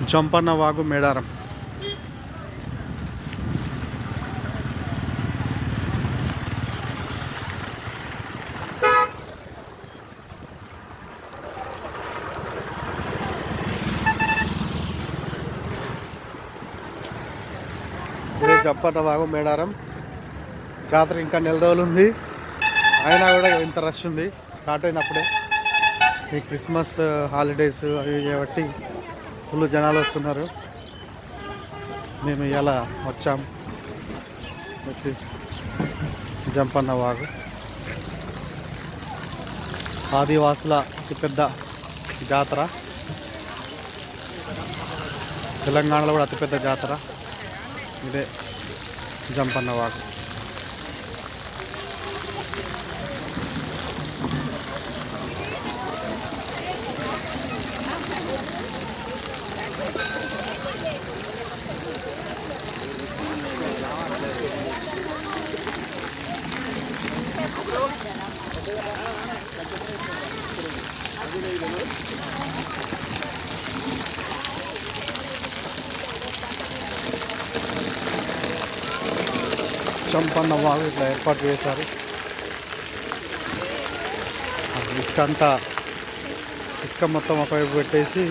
జంపన్న వాగు మేడారం. ఇదే జంపన్న వాగు మేడారం. జాతర ఇంకా నెల రోజులు ఉంది, అయినా కూడా ఇంత రష్ ఉంది. స్టార్ట్ అయింది అప్పుడే. ఈ క్రిస్మస్ హాలిడేస్ అవి కాబట్టి ఫుల్ జనాలు వస్తున్నారు. మేము ఇలా వచ్చాం. దిస్ ఇస్ జంపన్న వాగు. ఆదివాసుల అతిపెద్ద జాతర, తెలంగాణలో కూడా అతిపెద్ద జాతర ఇదే జంపన్న వాగు. జంపన్న వాగు ఇట్లా ఏర్పాటు చేశారు. ఇసుక మొత్తం ఒకవైపు పెట్టేసి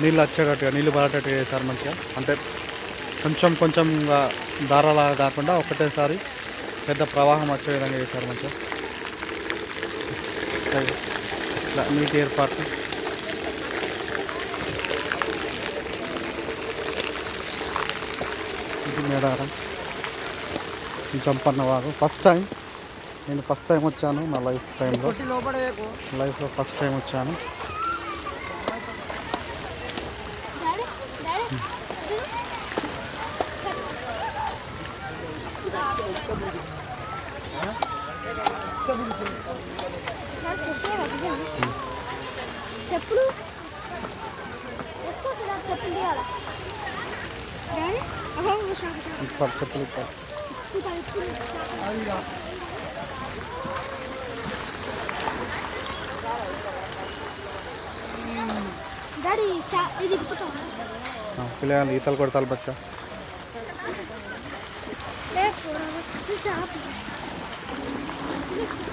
నీళ్ళు వచ్చేటట్టుగా, నీళ్ళు పడేటట్టుగా చేశారు మంచిగా. అంటే కొంచెం కొంచెంగా దారాలా కాకుండా ఒకటేసారి పెద్ద ప్రవాహం వచ్చే విధంగా చేశారు మంచిగా. ఇట్లా నీటి ఏర్పాటు. ఇది మేడారం జంపన్న వాగు. నేను ఫస్ట్ టైం వచ్చాను నా లైఫ్లో ఫస్ట్ టైం వచ్చాను. చెప్పులు పిల్లలు ఈతలు కొడతారు బచ్చా.